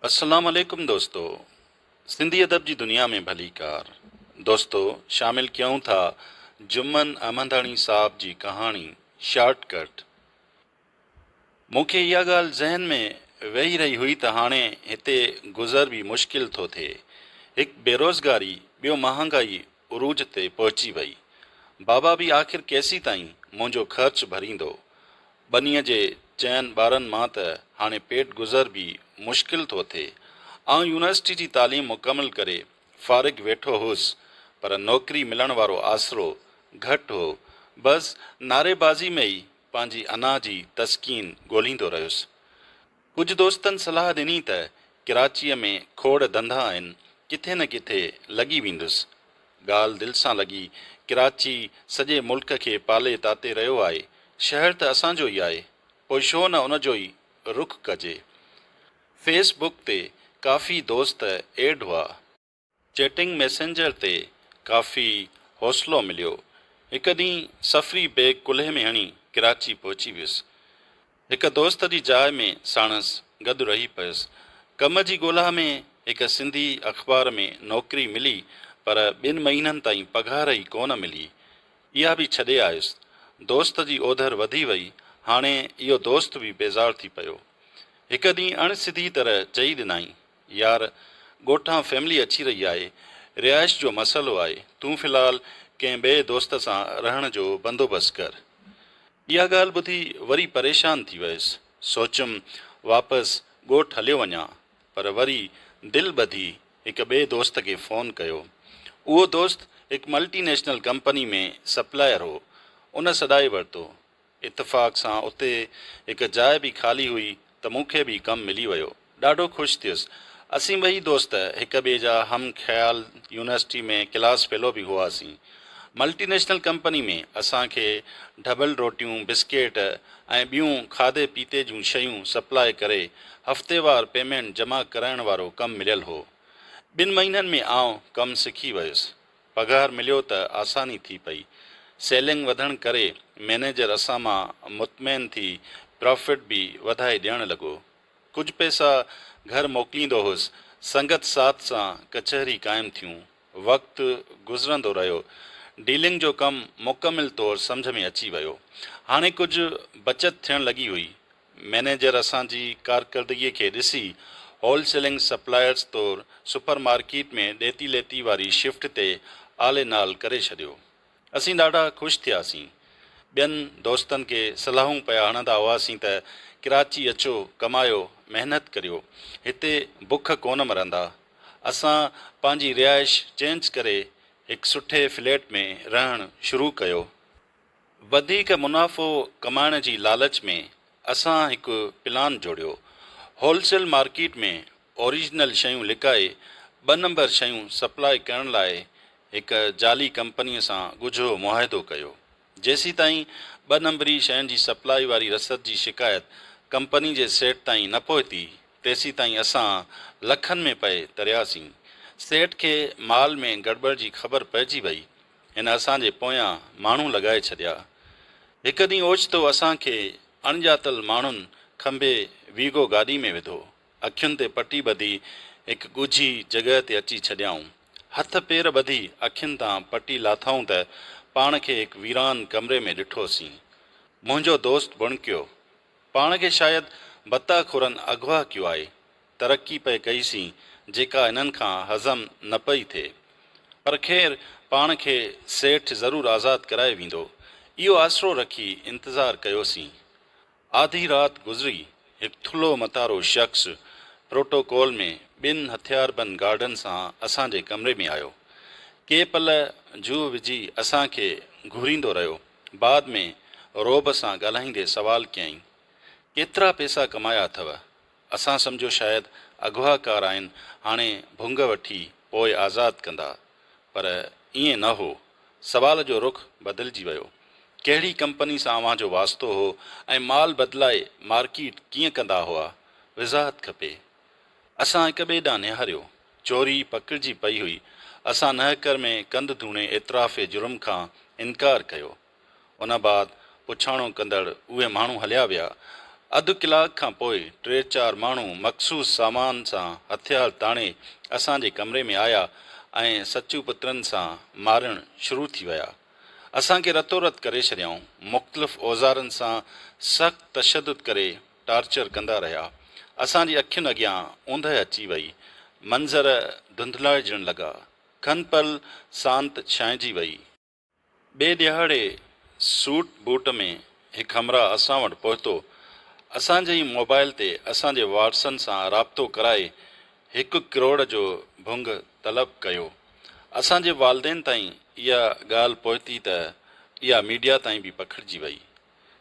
अस्सलाम वालेकुम दोस्तों। सिंधी अदब जी दुनिया में भली कार दोस्तों शामिल क्यों था जुम्मन अहमदानी साहब जी कहानी शॉर्टकट। मूंखे इहा ॻाल्हि ज़हन में वेही रही हुई त हाणे हिते गुज़र बि मुश्किल थो थिए। हिकु बेरोज़गारी, ॿियो महांगाई उरूज ते पहुची वई। बाबा बि आख़िर केसी ताईं मुंहिंजो ख़र्च भरींदो। बनीअ जे चइनि ॿारनि मां त हाणे पेट गुज़र बि मुश्किल थो थिए। आउं यूनिवर्सिटी जी तालीम मुकमल करे फ़ारिग वेठो हुउसि, पर नौकिरी मिलण वारो आसरो घटि हो। बसि नारेबाज़ी में ई पंहिंजी अना जी तस्कीन ॻोल्हींदो रहियुसि। कुझु दोस्तनि सलाह ॾिनी त कराचीअ में खोड़ धंधा आहिनि, किथे न किथे लॻी वेंदुसि। ॻाल्हि दिलि सां लॻी। कराची सॼे मुल्क खे पाले ताते रहियो आहे। शहर त असांजो ई आहे, पोइ छो न उन जो ई रुख कजे। फेसबुक ते काफ़ी दोस्त एड हुआ, चैटिंग मैसेंजर ते काफ़ी हौसलो मिलियो। हिकु ॾींहुं सफ़री बैग कुल्हे में हणी कराची पहुची वियुसि। हिकु दोस्त जी जाइ में साणसि गॾु रही पियुसि। कम जी ॻोल्हा में हिकु सिंधी अख़बार में नौकिरी मिली, पर 2 महीननि ताईं पघार ई कोन मिली। इहा बि छॾे आयुसि। दोस्त जी ओधर वधी वई। हाणे इहो दोस्त बि बेज़ार थी पियो। हिकु ॾींहुं अणसिधी तरह चई ॾिनई, यार ॻोठां फैमिली अची रही आहे, रिहाइश जो मसइलो आहे, तूं फ़िलहालु कंहिं ॿिए दोस्त सां रहण जो बंदोबस्तु कर। इहा ॻाल्हि ॿुधी वरी परेशान थी वियुसि। सोचियुमि वापसि ॻोठु हलियो वञा, पर वरी दिलि ॿधी हिकु ॿिए दोस्त खे फ़ोन कयो। उहो दोस्त हिकु मल्टीनेशनल कंपनी में सप्लायर हो। उन सॾाए वरितो। इतफ़ाक़ सां उते हिकु जाइ बि ख़ाली हुई त मूंखे बि कमु मिली वियो। ॾाढो ख़ुशि थियुसि। असीं ॿई दोस्त हिक ॿिए जा हम ख़्याल यूनिवर्सिटी में क्लास फेलो बि हुआसीं। मल्टीनेशनल कंपनी में असांखे डबल रोटियूं, बिस्किट ऐं ॿियूं खाधे पीते जूं शयूं सप्लाई करे हफ़्तेवार पेमेंट जमा कराइण वारो कमु मिलियल हो। 2 महीननि में आउं कमु सिखी वियुसि। पघार मिलियो त आसानी थी पई। सेलिंग वधण करे मैनेजर असां मां मुतमइन थी प्रॉफिट बि वधाए ॾियणु लॻो। कुझु पैसा घर मोकिलींदो हुउसि। संगत साथ सां कचहरी क़ाइमु थियूं। वक़्तु गुज़रंदो रहियो। डीलिंग जो कमु मुकमिल तौरु सम्झ में अची वियो। हाणे कुझु बचत थियणु लॻी हुई। मैनेजर असांजी कारकर्दगीअ खे ॾिसी होलसेलिंग सप्लायर्स तौरु सुपर मार्केट में ॾेती लेती वारी शिफ्ट ते आले नाल करे छॾियो। असीं ॾाढा ख़ुशि थियासीं। ॿियनि दोस्तनि खे सलाहूं पिया हणंदा हुआसीं त कराची अचो, कमायो, महिनत करियो, हिते बुख कोन मरंदा। असां पंहिंजी रिहाइश चेंज करे हिकु सुठे फ्लैट में रहणु शुरू कयो। वधीक मुनाफ़ो कमाइण जी लालच में असां हिकु प्लान जोड़ियो। होलसेल मार्केट में ओरिजिनल शयूं लिकाए 2 नंबर शयूं सप्लाई करण लाइ हिकु जाली कंपनीअ सां ॻुझो मुआहिदो कयो। जेसीं ताईं 2 नंबरी शयुनि जी सप्लाई वारी रसद जी शिकायत कंपनी जे सेठ ताईं न पहुती, तेसीं ताईं असां लखनि में पए तरियासीं। सेठ खे माल में गड़बड़ जी ख़बर पइजी वई। हिन असांजे पोयां माण्हू लॻाए छॾिया। हिकु ॾींहुं ओचितो असांखे अणॼातल माण्हुनि खंभे वीगो गाॾी में विधो। अखियुनि ते पटी ॿधी हिकु ॻुझी जॻह ते अची छॾियाऊं। हथ पेर ॿधी अखियुनि तां पटी लाथाऊं त पाण खे हिकु वीरान कमरे में ॾिठोसीं। मुंहिंजो दोस्त बुणकियो, पाण खे शायदि बत्ताखोरनि अगवा कयो आहे। तरक़ी पए कईसीं जेका इन्हनि खां हज़म न पई थिए। पर ख़ैर पाण खे सेठ ज़रूरु आज़ादु कराए वेंदो, इहो आसरो रखी इंतज़ारु कयोसीं। आधी राति गुज़री। हिकु थुल्हो मतारो शख़्स प्रोटोकॉल में 2 हथियारबंद गार्डनि सां असांजे कमरे में आयो। के पल जूह विझी असांखे घुरींदो रहियो। बाद में रोब सां ॻाल्हाईंदे सवाल कयईं, केतिरा पैसा कमाया अथव? असां सम्झो शायदि अगवाकार आहिनि, हाणे भुंग वठी पोइ आज़ादु कंदा। पर ईअं न हो। सवाल जो रुख बदिलजी वियो। कहिड़ी कंपनी सां अव्हांजो वास्तो हो ऐं माल बदिलाए मार्केट कीअं कंदा हुआ? वज़ाहत खपे। असां हिक ॿिए ॾांहुं निहारियो। चोरी पकिड़िजी पई हुई। असां नहकर में कंधु धूणे एतिराफ़े जुर्म खां इनकार कयो। उन बाद पुछाणो कंदड़ उहे माण्हू हलिया विया। अधु कलाक खां पोइ 3-4 माण्हू मख़सूस सामान सां हथियार ताणे असांजे कमरे में आया ऐं सचू पुत्रनि सां मारणु शुरू थी विया। असांखे रतो रत करे छॾियऊं। मुख़्तलिफ़ औज़ारनि सां सख़्तु तशदुद करे टार्चर कंदा रहिया। असांजी अखियुनि अॻियां ऊंदहि अची वई। मंज़र धुंधलाइजण लॻा। खनपल सांत छांइजी वई। ॿिए ॾियारे सूट बूट में हिकु हमराह असां वटि पहुतो। असांजे ई मोबाइल ते असांजे वारसनि सां राब्तो कराए 1 करोड़ जो भुंग तलब कयो। असांजे वालदेन ताईं इहा ॻाल्हि पहुती त इहा मीडिया ताईं बि पखिड़िजी वई।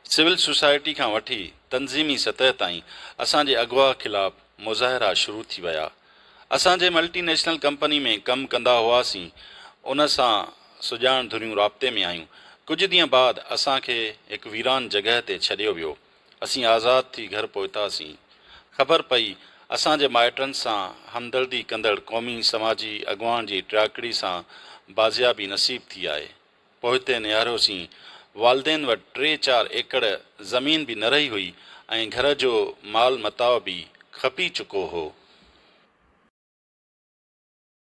सिविल सोसाइटी खां वठी तंज़ीमी सतह ताईं असांजे अगवा ख़िलाफ़ मुज़ाहिरा शुरू थी विया। असांजे मल्टीनेशनल कंपनी में कमु कंदा हुआसीं, उन सां सुञाण धुरियूं राब्ते में आयूं। कुझु ॾींहं बाद असांखे हिकु वीरान जॻह ते छॾियो वियो। असीं आज़ादु थी घर पहुतासीं। ख़बर पई असांजे माइटनि सां हमदर्दी कंदड़ क़ौमी समाजी अॻवान जी टिराकड़ी सां बाज़ियाबी नसीब थी आहे। पोइते निहारियोसीं वालदेन वटि 3-4 एकड़ ज़मीन बि न रही हुई ऐं घर जो माल मताओ बि खपी चुको हो।